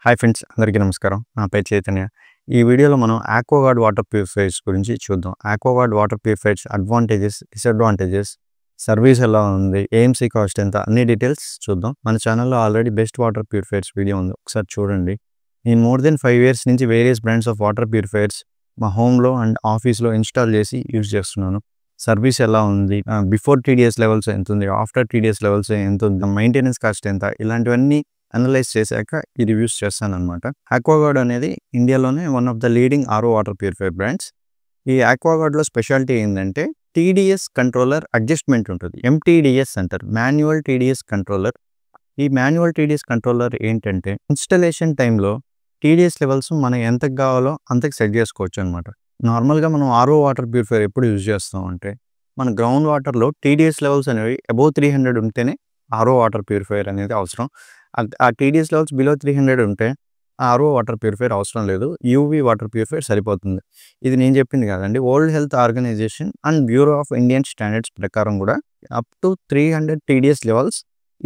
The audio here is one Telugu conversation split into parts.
హాయ్ ఫ్రెండ్స్, అందరికీ నమస్కారం. నా పేరు చైతన్య. ఈ వీడియోలో మనం ఆక్వాగార్డ్ వాటర్ ప్యూరిఫైయర్స్ గురించి చూద్దాం. Aquaguard water purifiers advantages, disadvantages, service ఎలా ఉంది, ఏఎంసీ కాస్ట్ ఎంత, అన్ని డీటెయిల్స్ చూద్దాం. మన ఛానల్లో already best water purifiers video ఉంది, ఒకసారి చూడండి. నేను మోర్ దెన్ 5 years నుంచి various brands of water purifiers మా హోమ్లో అండ్ ఆఫీస్లో ఇన్స్టాల్ చేసి యూజ్ చేస్తున్నాను. సర్వీస్ ఎలా ఉంది, బిఫోర్ టీడీఎస్ లెవెల్స్ ఎంత ఉంది, ఆఫ్టర్ టీడీఎస్ లెవెల్స్ ఎంత ఉంది, మెయింటెనెన్స్ కాస్ట్ ఎంత, ఇలాంటివన్నీ అనలైజ్ చేశాక ఈ రివ్యూస్ చేస్తానన్నమాట. ఆక్వాగార్డ్ అనేది ఇండియాలోనే one of the leading RO water purifier brands. ఈ ఆక్వాగార్డ్లో స్పెషాలిటీ ఏంటంటే టీడీఎస్ కంట్రోలర్ అడ్జస్ట్మెంట్ ఉంటుంది. ఎంటీడీఎస్ అంటారు, మాన్యువల్ టీడీఎస్ కంట్రోలర్. ఈ మాన్యువల్ టీడీఎస్ కంట్రోలర్ ఏంటంటే ఇన్స్టలేషన్ టైంలో టీడీఎస్ లెవెల్స్ మనం ఎంతకు కావాలో అంతకు సెట్ చేసుకోవచ్చు అనమాట. నార్మల్గా మనం ఆర్ఓ వాటర్ ప్యూరిఫైయర్ ఎప్పుడు యూజ్ చేస్తాం అంటే మన గ్రౌండ్ వాటర్లో టీడీఎస్ లెవెల్స్ అనేవి అబోవ్ 300 ఉంటేనే ఆర్ఓ వాటర్ ప్యూరిఫైయర్ అనేది అవసరం. ఆ టీడీఎస్ లెవెల్స్ బిలో 300 ఉంటే ఆర్ఓ వాటర్ ప్యూరిఫైయర్ అవసరం లేదు, యూవీ వాటర్ ప్యూరిఫైయర్ సరిపోతుంది. ఇది నేను చెప్పింది కాదండి, World Health Organization and Bureau of Indian Standards ప్రకారం కూడా up to 300 TDS levels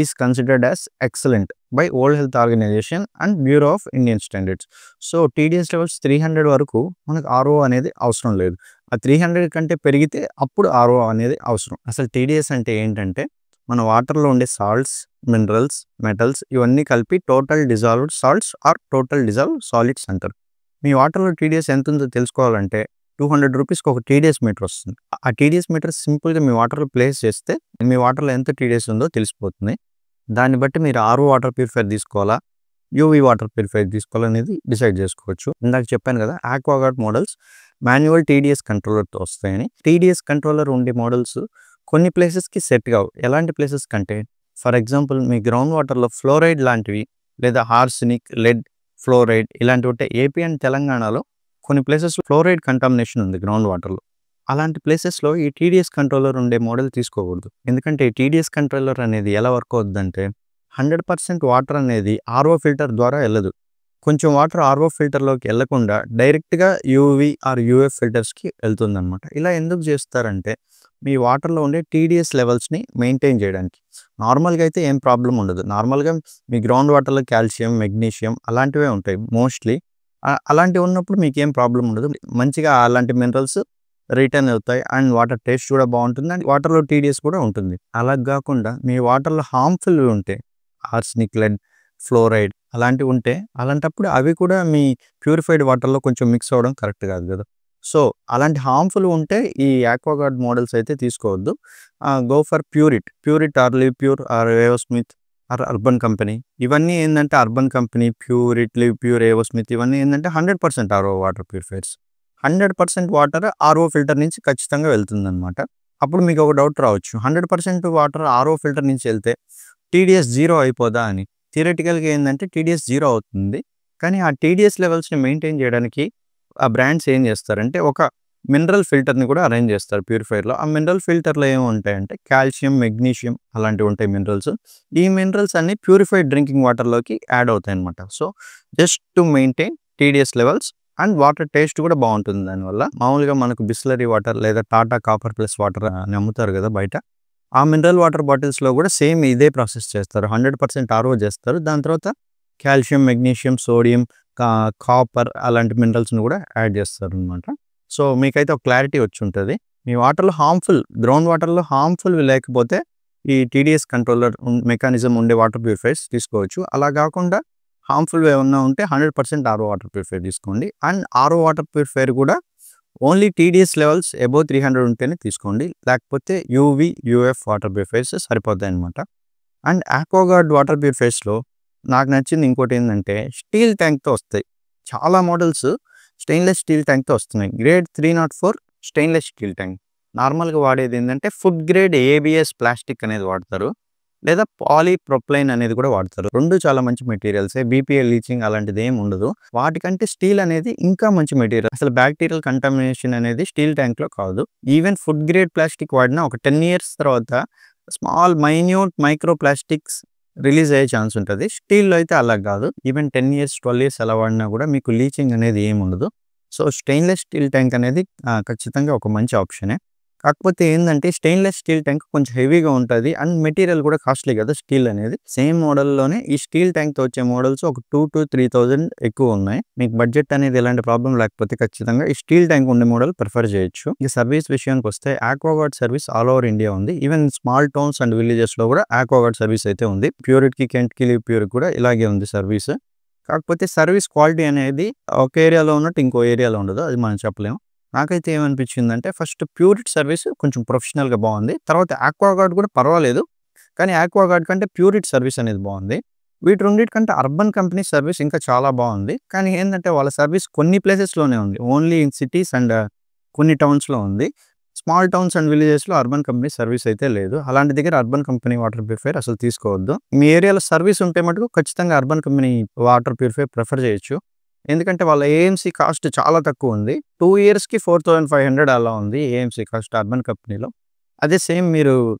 is considered as excellent by World Health Organization and Bureau of Indian Standards. So TDS levels 300 వరకు మనకు ఆర్ఓ అనేది అవసరం లేదు. ఆ 300 కంటే పెరిగితే అప్పుడు ఆర్ఓ అనేది అవసరం. అసలు టీడీఎస్ అంటే ఏంటంటే మన వాటర్లో ఉండే సాల్ట్స్, మినరల్స్, మెటల్స్ ఇవన్నీ కలిపి total dissolved salts or total dissolved solids అంటారు. మీ వాటర్లో టీడీఎస్ ఎంత ఉందో తెలుసుకోవాలంటే 200 రూపీస్కి ఒక టీడీఎస్ మీటర్ వస్తుంది. ఆ టీడీఎస్ మీటర్ సింపుల్గా మీ వాటర్లో ప్లేస్ చేస్తే మీ వాటర్లో ఎంత టీడీఎస్ ఉందో తెలిసిపోతుంది. దాన్ని బట్టి మీరు ఆర్ఓ వాటర్ ప్యూరిఫైయర్ తీసుకోవాలా, యూవీ వాటర్ ప్యూరిఫైయర్ తీసుకోవాలనేది డిసైడ్ చేసుకోవచ్చు. ఇందాక చెప్పాను కదా, ఆక్వాగార్డ్ మోడల్స్ మాన్యువల్ టీడీఎస్ కంట్రోలర్తో వస్తాయని. టీడీఎస్ కంట్రోలర్ ఉండే మోడల్స్ కొన్ని ప్లేసెస్కి సెట్ కావు. ఎలాంటి ప్లేసెస్ కంటే ఫర్ ఎగ్జాంపుల్ మీ గ్రౌండ్ వాటర్లో ఫ్లోరైడ్ లాంటివి లేదా ఆర్సెనిక్, లెడ్, ఫ్లోరైడ్ ఇలాంటివి ఉంటే ఏపీ అండ్ తెలంగాణలో కొన్ని ప్లేసెస్లో ఫ్లోరైడ్ కంటామినేషన్ ఉంది గ్రౌండ్ వాటర్లో. అలాంటి ప్లేసెస్లో ఈ టీడీఎస్ కంట్రోలర్ ఉండే మోడల్ తీసుకోకూడదు. ఎందుకంటే ఈ టీడీఎస్ కంట్రోలర్ అనేది ఎలా వర్క్ అవుతుందంటే 100% వాటర్ అనేది ఆర్ఓ ఫిల్టర్ ద్వారా వెళ్ళదు. కొంచెం వాటర్ ఆర్ఓ ఫిల్టర్లోకి వెళ్లకుండా డైరెక్ట్గా యూవీ ఆర్ యూఎఫ్ ఫిల్టర్స్కి వెళ్తుందన్నమాట. ఇలా ఎందుకు చేస్తారంటే మీ వాటర్లో ఉండే టీడీఎస్ లెవెల్స్ని మెయింటైన్ చేయడానికి. నార్మల్గా అయితే ఏం ప్రాబ్లం ఉండదు. నార్మల్గా మీ గ్రౌండ్ వాటర్లో కాల్షియం, మెగ్నీషియం అలాంటివే ఉంటాయి మోస్ట్లీ. అలాంటివి ఉన్నప్పుడు మీకు ఏం ప్రాబ్లం ఉండదు. మంచిగా అలాంటి మినరల్స్ రిటర్న్ అవుతాయి అండ్ వాటర్ టేస్ట్ కూడా బాగుంటుంది అండ్ వాటర్లో టీడీఎస్ కూడా ఉంటుంది. అలా కాకుండా మీ వాటర్లో హార్మ్ఫుల్ ఉంటే ఆర్సెనిక్, లెడ్, ఫ్లోరైడ్ అలాంటివి ఉంటే అలాంటప్పుడు అవి కూడా మీ ప్యూరిఫైడ్ వాటర్లో కొంచెం మిక్స్ అవ్వడం కరెక్ట్ కాదు కదా. సో అలాంటి హార్మ్ఫుల్ ఉంటే ఈ ఆక్వాగార్డ్ మోడల్స్ అయితే తీసుకోవద్దు. Go for Pureit or Livpure or AO Smith or Urban Company. ఇవన్నీ ఏంటంటే Urban Company, Pureit, Livpure, AO Smith ఇవన్నీ ఏంటంటే 100% RO water purifiers. 100% water RO filter నుంచి ఖచ్చితంగా వెళ్తుందన్నమాట. అప్పుడు మీకు ఒక డౌట్ రావచ్చు, 100% వాటర్ ఆర్ఓ ఫిల్టర్ నుంచి వెళ్తే టీడీఎస్ జీరో అయిపోదా అని. థియరిటికల్గా ఏంటంటే టీడీఎస్ జీరో అవుతుంది, కానీ ఆ టీడీఎస్ లెవెల్స్ని మెయింటైన్ చేయడానికి ఆ బ్రాండ్స్ ఏం చేస్తారంటే ఒక మినరల్ ఫిల్టర్ని కూడా అరేంజ్ చేస్తారు ప్యూరిఫైయర్లో. ఆ మినరల్ ఫిల్టర్లో ఏమి ఉంటాయంటే కాల్షియం, మెగ్నీషియం అలాంటివి ఉంటాయి మినరల్స్. ఈ మినరల్స్ అన్ని ప్యూరిఫైడ్ డ్రింకింగ్ వాటర్లోకి యాడ్ అవుతాయి అనమాట. So just to maintain TDS levels and water taste కూడా బాగుంటుంది దానివల్ల. మామూలుగా మనకు బిస్లరీ వాటర్ లేదా టాటా కాపర్ ప్లస్ వాటర్ అని అమ్ముతారు కదా బయట, ఆ మినరల్ వాటర్ బాటిల్స్లో కూడా సేమ్ ఇదే ప్రాసెస్ చేస్తారు. 100% ఆర్ఓ చేస్తారు, దాని తర్వాత కాల్షియం, మెగ్నీషియం, సోడియం, కాపర్ అలాంటి మినరల్స్ని కూడా యాడ్ చేస్తారు అనమాట. సో మీకైతే ఒక క్లారిటీ వచ్చి ఉంటుంది. మీ వాటర్లో గ్రౌండ్ వాటర్లో హార్మ్ఫుల్ లేకపోతే ఈ టీడీఎస్ కంట్రోలర్ మెకానిజం ఉండే వాటర్ ప్యూరిఫైయర్స్ తీసుకోవచ్చు. అలా కాకుండా హార్మ్ఫుల్ ఏమన్నా ఉంటే 100% ఆర్ఓ వాటర్ ప్యూరిఫైయర్ తీసుకోండి. అండ్ ఆర్ఓ వాటర్ ప్యూరిఫైయర్ కూడా ఓన్లీ టీడీఎస్ లెవెల్స్ అబోవ్ 300 ఉంటేనే తీసుకోండి, లేకపోతే యూవీ, యూఎఫ్ వాటర్ ప్యూరిఫైయర్స్ సరిపోతాయి అనమాట. అండ్ ఆక్వాగార్డ్ వాటర్ ప్యూరిఫైయర్స్లో నాకు నచ్చింది ఇంకోటి ఏంటంటే స్టీల్ ట్యాంక్తో వస్తాయి. చాలా మోడల్స్ స్టెయిన్లెస్ స్టీల్ ట్యాంక్తో వస్తున్నాయి. Grade 304 stainless steel tank. నార్మల్గా వాడేది ఏంటంటే ఫుడ్ గ్రేడ్ ఏబిఎస్ ప్లాస్టిక్ అనేది వాడతారు, లేదా పాలీప్రొప్లైన్ అనేది కూడా వాడతారు. రెండు చాలా మంచి మెటీరియల్సే, బీపీఎల్ లీచింగ్ అలాంటిది ఏమి ఉండదు. వాటికంటే స్టీల్ అనేది ఇంకా మంచి మెటీరియల్. అసలు బ్యాక్టీరియల్ కంటామినేషన్ అనేది స్టీల్ ట్యాంక్లో కాదు. ఈవెన్ ఫుడ్ గ్రేడ్ ప్లాస్టిక్ వాడినా ఒక 10 years తర్వాత small minute micro plastics release అయ్యే ఛాన్స్ ఉంటుంది. స్టీల్లో అయితే అలా కాదు. ఈవెన్ 10 years 12 years అలా వాడినా కూడా మీకు లీచింగ్ అనేది ఏమి ఉండదు. సో స్టెయిన్లెస్ స్టీల్ ట్యాంక్ అనేది ఖచ్చితంగా ఒక మంచి ఆప్షనే. కాకపోతే ఏందంటే స్టెయిన్‌లెస్ స్టీల్ ట్యాంక్ కొంచెం హెవీగా ఉంటది. అండ్ మెటీరియల్ కూడా కాస్ట్‌లీ కదా! స్టీల్ అనేది. సేమ్ మోడల్‌లోనే ఈ స్టీల్ ట్యాంక్‌తో వచ్చే మోడల్స్ ఒక 2,000-3,000 ఎక్కువున్నాయి. మీకు బడ్జెట్ అనేది ఎలాంటి ప్రాబ్లమ్ లేకపోతే ఖచ్చితంగా ఈ స్టీల్ ట్యాంక్ ఉండే మోడల్ ప్రిఫర్ చేయొచ్చు. ఈ సర్వీస్ విషయానికొస్తే Aquaguard service all over India ఉంది. ఈవెన్ స్మాల్ టౌన్స్ అండ్ విలేజెస్‌లో కూడా ఆక్వాగార్డ్ సర్వీస్ అయితే ఉంది. ప్యూరిట్‌కి, కెంట్‌కి, లివ్ ప్యూర్‌కి కూడా ఇలాగే ఉంది సర్వీస్. కాకపోతే సర్వీస్ క్వాలిటీ అనేది ఒక ఏరియాలో ఉన్నట్టు ఇంకో ఏరియాలో ఉండదు. అది మనం చెప్పలేం. నాకైతే ఏమనిపించిందంటే ఫస్ట్ ప్యూరిట్ సర్వీస్ కొంచెం ప్రొఫెషనల్‌గా బావుంది. తర్వాత ఆక్వాగార్డ్ కూడా పర్వాలేదు. కానీ ఆక్వాగార్డ్ కంటే ప్యూరిట్ సర్వీస్ అనేది బావుంది. వీటి రెండిటికంటే అర్బన్ కంపెనీ సర్వీస్ ఇంకా చాలా బావుంది. కానీ ఏందంటే వాళ్ళ సర్వీస్ కొన్ని ప్లేసెస్‌లోనే ఉంది. ఓన్లీ ఇన్ సిటీస్ అండ్ కొన్ని టౌన్స్‌లో ఉంది. స్మాల్ టౌన్స్ అండ్ విలేజెస్‌లో అర్బన్ కంపెనీ సర్వీస్ అయితే లేదు. అలాంటి దగ్గర అర్బన్ కంపెనీ వాటర్ ప్యూరిఫైయర్ అసలు తీసుకోవద్దు. మీ ఏరియాలో సర్వీస్ ఉంటే మటుకు ఖచ్చితంగా urban company water purifier prefer చేయొచ్చు. ఎందుకంటే వాళ్ళ ఏఎంసీ కాస్ట్ చాలా తక్కువుంది. 2 ఇయర్స్‌కి 4,500 అలా ఉంది ఏఎంసీ కాస్ట్ అర్బన్ కంపెనీలో. అదే సేమ్ మీరు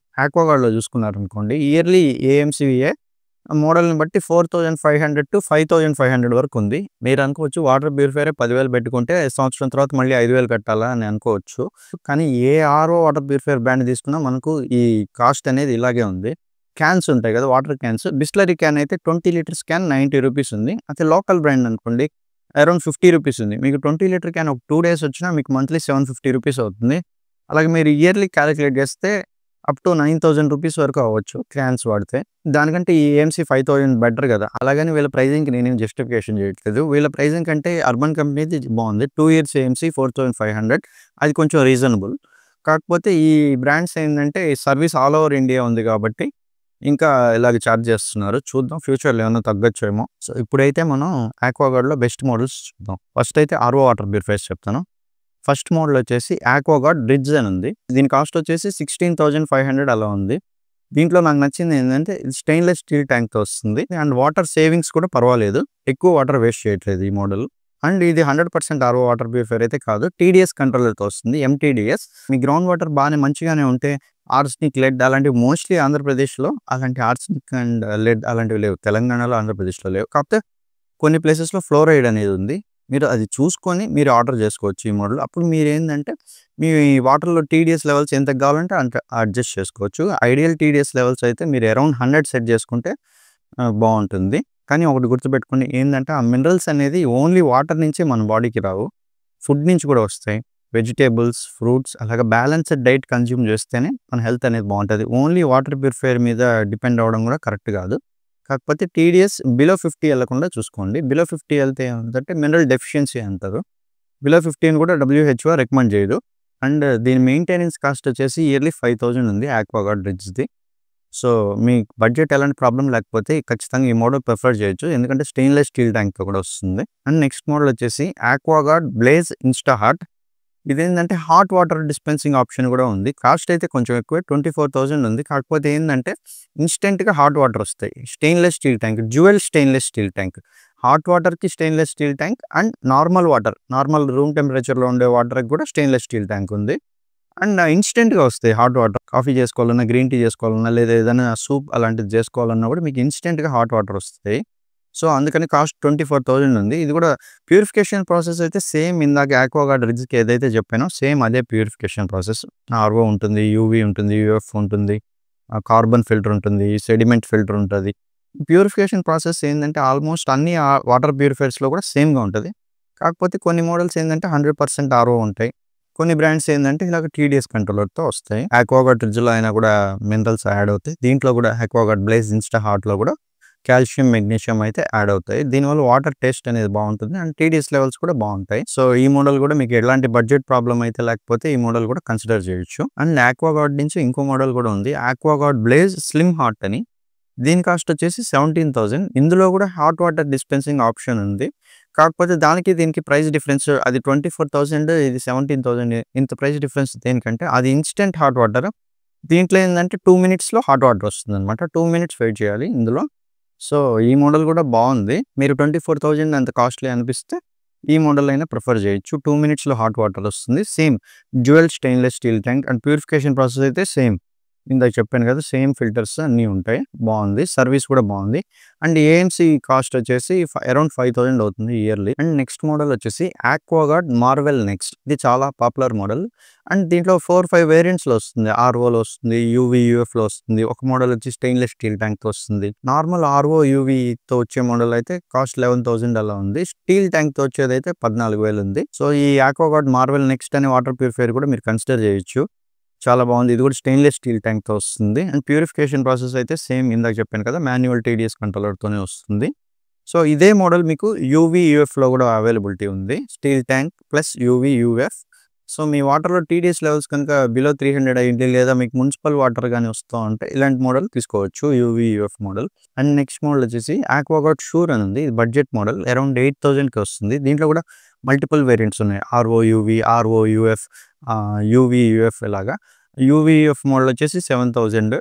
ఆక్వాగార్డ్‌లో చూసుకున్నారనుకోండి ఇయర్లీ ఏఎంసీయే మోడల్‌ని బట్టి 4,500-5,500 వరకు ఉంది. మీరు అనుకోవచ్చు వాటర్ ప్యూరిఫైయరే 10,000 పెట్టుకుంటే సంవత్సరం తర్వాత మళ్ళీ 5,000 కట్టాలా అని అనుకోవచ్చు. కానీ ఏ ఆర్ఓ వాటర్ ప్యూరిఫైయర్ బ్రాండ్ తీసుకున్నా మనకు ఈ కాస్ట్ అనేది ఇలాగే ఉంది. క్యాన్స్ ఉంటాయి కదా! Water cans. బిస్లరీ క్యాన్ అయితే 20 లీటర్స్ క్యాన్ 90 రూపీస్ ఉంది. అదే లోకల్ బ్రాండ్ అనుకోండి అరౌండ్ 50 రూపీస్ ఉంది. మీకు 20 లీటర్ క్యాన్ ఒక 2 డేస్ వచ్చినా మీకు మంత్లీ 750 రూపీస్ అవుతుంది. అలాగే మీరు ఇయర్లీ కాలిక్యులేట్ చేస్తే అప్ టు 9,000 రూపీస్ వరకు అవ్వచ్చు క్యాన్స్ వాడితే. దానికంటే ఈ ఏఎంసీ 5,000 బెటర్ కదా! అలాగని వీళ్ళ ప్రైజింగ్‌కి నేనేం జస్టిఫికేషన్ చేయట్లేదు. వీళ్ళ ప్రైజింగ్ కంటే అర్బన్ కంపెనీది బావుంది. 2 ఇయర్స్ ఏఎంసీ 4,500 అది కొంచెం రీజనబుల్. కాకపోతే ఈ బ్రాండ్స్ ఏందంటే సర్వీస్ ఆల్ ఓవర్ ఇండియా ఉంది కాబట్టి ఇంకా ఇలాగ చార్జ్ చేస్తున్నారు. చూద్దాం ఫ్యూచర్‌లో ఏమన్నా తగ్గొచ్చేమో. సో, ఇప్పుడైతే మనం ఆక్వాగార్డ్‌లో బెస్ట్ మోడల్స్ చూద్దాం. ఫస్ట్ అయితే ఆర్ఓ వాటర్ ప్యూరిఫైయర్స్ చెప్తాను. ఫస్ట్ మోడల్ వచ్చేసి ఆక్వాగార్డ్ రిడ్జ్ అని ఉంది. దీని కాస్ట్ వచ్చేసి 16,500 అలా ఉంది. దీంట్లో నాకు నచ్చింది ఏంటంటే స్టెయిన్‌లెస్ స్టీల్ ట్యాంక్‌తో వస్తుంది. అండ్ వాటర్ సేవింగ్స్ కూడా పర్వాలేదు. ఎక్కువ వాటర్ వేస్ట్ చేయట్లేదు ఈ మోడల్. అండ్ ఇది 100% ఆర్ఓ వాటర్ ప్యూరిఫైయర్ అయితే కాదు. టీడీఎస్ కంట్రోలర్‌తో వస్తుంది. ఎంటీడీఎస్. మీ గ్రౌండ్ వాటర్ బానే మంచిగానే ఉంటే ఆర్సెనిక్, లెడ్ అలాంటివి మోస్ట్‌లీ ఆంధ్రప్రదేశ్‌లో అలాంటి ఆర్సెనిక్ అండ్ లెడ్ అలాంటివి లేవు. తెలంగాణలో, ఆంధ్రప్రదేశ్‌లో లేవు. కాకపోతే కొన్ని ప్లేసెస్‌లో ఫ్లోరైడ్ అనేది ఉంది. మీరు అది చూసుకొని మీరు ఆర్డర్ చేసుకోవచ్చు ఈ మోడల్. అప్పుడు మీరేందంటే మీ వాటర్‌లో టీడీఎస్ లెవెల్స్ ఎంతకు కావాలంటే అంత అడ్జస్ట్ చేసుకోవచ్చు. ఐడియల్ టీడీఎస్ లెవెల్స్ అయితే మీరు అరౌండ్ 100 సెట్ చేసుకుంటే బావుంటుంది. కానీ ఒకటి గుర్తుపెట్టుకోండి ఏందంటే ఆ మినరల్స్ అనేది ఓన్లీ వాటర్ నుంచే మన బాడీకి రావు. ఫుడ్ నుంచి కూడా వస్తాయి. వెజిటబుల్స్, ఫ్రూట్స్ అలాగే బ్యాలెన్స్‌డ్ డైట్ కన్జ్యూమ్ చేస్తేనే మన హెల్త్ అనేది బావుంటది. ఓన్లీ వాటర్ ప్యూరిఫైయర్ మీద డిపెండ్ అవ్వడం కూడా కరెక్ట్ కాదు. కాకపోతే టీడీఎస్ బిలో 50 ఎళ్ళకుండా చూసుకోండి. బిలో 50 ఎళ్తే ఏమవుతుందంటే మినరల్ డెఫిషియన్సీ అంటారు. బిలో 15 కూడా డబ్ల్యూహెచ్ఓ రికమెండ్ చేయదు. అండ్ దీని మెయింటెనెన్స్ కాస్ట్ వచ్చేసి ఇయర్లీ 5,000 ఉంది ఆక్వాగార్డ్ రిడ్జ్‌ది. సో, మీ బడ్జెట్ ఎలాంటి ప్రాబ్లమ్ లేకపోతే ఖచ్చితంగా ఈ మోడల్ ప్రిఫర్ చేయొచ్చు. ఎందుకంటే స్టెయిన్‌లెస్ స్టీల్ ట్యాంక్‌తో కూడా వస్తుంది. అండ్ నెక్స్ట్ మోడల్ వచ్చేసి ఆక్వాగార్డ్ బ్లేజ్ ఇన్‌స్టా హాట్. ఇదేంటంటే హాట్ వాటర్ డిస్పెన్సింగ్ ఆప్షన్ కూడా ఉంది. కాస్ట్ అయితే కొంచెం ఎక్కువే 24,000 ఉంది. కాకపోతే ఏందంటే ఇన్‌స్టంట్‌గా హాట్ వాటర్ వస్తాయి. Stainless steel tank, dual stainless steel tank. Hot వాటర్‌కి stainless steel tank and normal water, normal room టెంపరేచర్‌లో ఉండే వాటర్‌కి కూడా స్టెయిన్‌లెస్ స్టీల్ ట్యాంక్ ఉంది. అండ్ ఇన్‌స్టంట్‌గా వస్తాయి హాట్ వాటర్. కాఫీ చేసుకోవాలన్నా, గ్రీన్ టీ చేసుకోవాలన్నా లేదా ఏదైనా సూప్ అలాంటిది చేసుకోవాలన్నా కూడా మీకు ఇన్‌స్టంట్‌గా హాట్ వాటర్ వస్తాయి. సో, అందుకని కాస్ట్ 24,000 ఉంది. ఇది కూడా ప్యూరిఫికేషన్ ప్రాసెస్ అయితే సేమ్ ఇందాక ఆక్వాగార్డ్ రిడ్జ్‌కి ఏదైతే చెప్పానో సేమ్ అదే ప్యూరిఫికేషన్ ప్రాసెస్. ఆర్ఓ ఉంటుంది, యూవీ ఉంటుంది, యూఎఫ్ ఉంటుంది, కార్బన్ ఫిల్టర్ ఉంటుంది, సెడిమెంట్ ఫిల్టర్ ఉంటది. ప్యూరిఫికేషన్ ప్రాసెస్ ఏందంటే ఆల్మోస్ట్ అన్ని వాటర్ ప్యూరిఫైయర్స్‌లో కూడా సేమ్‌గా ఉంటది. కాకపోతే కొన్ని మోడల్స్ ఏందంటే 100% ఆర్ఓ ఉంటాయి. కొన్ని బ్రాండ్స్ ఏందంటే ఇలాగ టీడీఎస్ కంట్రోలర్‌తో వస్తాయి. ఆక్వాగార్డ్ రిడ్జ్‌లో అయినా కూడా మినరల్స్ యాడ్ అవుతాయి. దీంట్లో కూడా ఆక్వాగార్డ్ బ్లేజ్ ఇన్‌స్టా హార్ట్‌లో కూడా కాల్షియం, మెగ్నీషియం అయితే యాడ్ అవుతాయి. దీనివల్ల వాటర్ టేస్ట్ అనేది బావుంటుంది. అండ్ టీడీఎస్ లెవెల్స్ కూడా బావుంటాయి. సో, ఈ మోడల్ కూడా మీకు ఎలాంటి బడ్జెట్ ప్రాబ్లమ్ అయితే లేకపోతే ఈ మోడల్ కూడా కన్సిడర్ చేయొచ్చు. అండ్ ఆక్వాగార్డ్ నుంచి ఇంకో మోడల్ కూడా ఉంది. ఆక్వాగార్డ్ బ్లేజ్ స్లిమ్ హార్ట్ అని. దీని కాస్ట్ వచ్చేసి 17,000. ఇందులో కూడా హాట్ వాటర్ డిస్పెన్సింగ్ ఆప్షన్ ఉంది. కాకపోతే దానికి దీనికి ప్రైస్ డిఫరెన్స్ అది 24,000 ఇది 17,000 ఇంత ప్రైస్ డిఫరెన్స్ దేనికంటే అది ఇన్‌స్టంట్ హాట్ వాటర్. దీంట్లో ఏందంటే 2 మినిట్స్‌లో హాట్ వాటర్ వస్తుందన్నమాట. 2 మినిట్స్ వెయిట్ చేయాలి ఇందులో. సో, ఈ మోడల్ కూడా బావుంది. మీరు 24,000 అంత కాస్ట్‌లీ అనిపిస్తే ఈ మోడల్ అయినా ప్రిఫర్ చేయొచ్చు. 2 మినిట్స్‌లో హాట్ వాటర్ వస్తుంది. Same dual stainless steel tank and purification process అయితే సేమ్. ఇందాక చెప్పాను కదా! సేమ్ ఫిల్టర్స్ అన్నీ ఉంటాయి. బావుంది. సర్వీస్ కూడా బావుంది. అండ్ ఏఎంసీ కాస్ట్ వచ్చేసి అరౌండ్ 5000 అవుతుంది ఇయర్‌లీ. అండ్ నెక్స్ట్ మోడల్ వచ్చేసి ఆక్వాగార్డ్ మార్వెల్ నెక్స్ట్. ఇది చాలా పాపులర్ మోడల్. అండ్ దీంట్లో 4, 5 వేరియంట్స్‌లో వస్తుంది. ఆర్ఓలో వస్తుంది, యూవీ, యూఎఫ్‌లో వస్తుంది. ఒక మోడల్ వచ్చి స్టెయిన్‌లెస్ స్టీల్ ట్యాంక్‌తో వస్తుంది. నార్మల్ ఆర్ఓ, యూవీతో వచ్చే మోడల్ అయితే కాస్ట్ 11,000 అలా ఉంది. స్టీల్ ట్యాంక్‌తో వచ్చేదైతే 14,000 ఉంది. సో, ఈ ఆక్వాగార్డ్ మార్వెల్ నెక్స్ట్ అనే వాటర్ ప్యూరిఫైయర్ కూడా మీరు కన్సిడర్ చేయొచ్చు. చాలా బాగుంది. ఇది కూడా స్టెయిన్‌లెస్ స్టీల్ ట్యాంక్‌తో వస్తుంది. అండ్ ప్యూరిఫికేషన్ ప్రాసెస్ అయితే సేమ్ ఇందాక చెప్పాను కదా! మాన్యువల్ టీడీఎస్ కంట్రోలర్‌తోనే వస్తుంది. సో, ఇదే మోడల్ మీకు యూవీ, యూఎఫ్‌లో కూడా అవైలబిలిటీ ఉంది. Steel tank plus UV, UF. So, మీ వాటర్‌లో టీడీఎస్ లెవెల్స్ కనుక బిలో 300 అయ్యింది లేదా మీకు మున్సిపల్ వాటర్ గాని వస్తా ఉంటే ఇలాంటి మోడల్ తీసుకోవచ్చు. UV, UF model. And next model వచ్చేసి ఆక్వాగార్డ్ షూర్ అని ఉంది. ఇది బడ్జెట్ మోడల్. అరౌండ్ 8,000కి వస్తుంది. దీంట్లో కూడా మల్టిపుల్ వేరియంట్స్ ఉన్నాయి. RO, UV, RO, UF, UV, UF ఇలాగా. యూవీ, యూఎఫ్ మోడల్ వచ్చేసి 7,000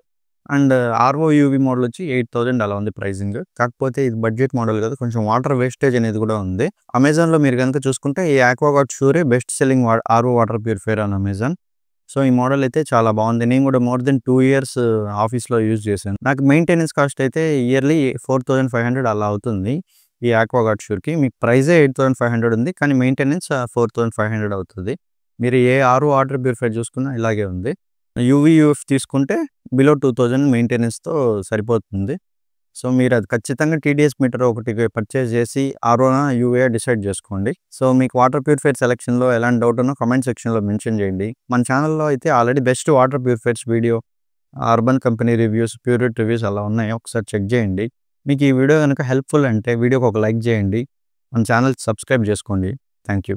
అండ్ ఆర్ఓ, యూవీ మోడల్ వచ్చి 8,000 అలా ఉంది ప్రైసింగ్. కాకపోతే ఇది బడ్జెట్ మోడల్ కదా! కొంచెం వాటర్ వేస్టేజ్ అనేది కూడా ఉంది. అమెజాన్‌లో మీరు గనుక చూసుకుంటే ఈ Aquaguard Sure best selling RO water purifier on Amazon. So, ఈ మోడల్ అయితే చాలా బాగుంది. నేను కూడా మోర్ దెన్ 2 ఇయర్స్ ఆఫీస్‌లో యూజ్ చేశాను. నాకు మెయింటెనెన్స్ కాస్ట్ అయితే ఇయర్‌లీ 4,500 అలా అవుతుంది. ఈ ఆక్వాగార్డ్ షూర్‌కి. మీకు ప్రైజే 8,500 ఉంది. కానీ మెయింటెనెన్స్ 4,500 అవుతది. మీరు ఏ ఆర్ఓ వాటర్ ప్యూరిఫైయర్ చూసుకున్నా ఇలాగే ఉంది. యూవీ, యూఎఫ్ తీసుకుంటే బిలో 2,000 మెయింటెనెన్స్‌తో సరిపోతుంది. సో, మీరు అది ఖచ్చితంగా టీడీఎస్ మీటర్ ఒకటి పర్చేజ్ చేసి ఆర్ఓనా, యూవీయా డిసైడ్ చేసుకోండి. సో, మీకు వాటర్ ప్యూరిఫైయర్ సెలక్షన్‌లో ఎలాంటి డౌట్ ఉన్నా కామెంట్ సెక్షన్‌లో మెన్షన్ చేయండి. మన ఛానెల్‌లో అయితే already best water purifiers video, urban company reviews, Pureit reviews అలా ఉన్నాయి. ఒకసారి చెక్ చేయండి. మీకు ఈ వీడియో గనుక హెల్ప్‌ఫుల్ అంటే వీడియోకి ఒక లైక్ చేయండి. మన ఛానెల్ సబ్స్క్రైబ్ చేసుకోండి. Thank you.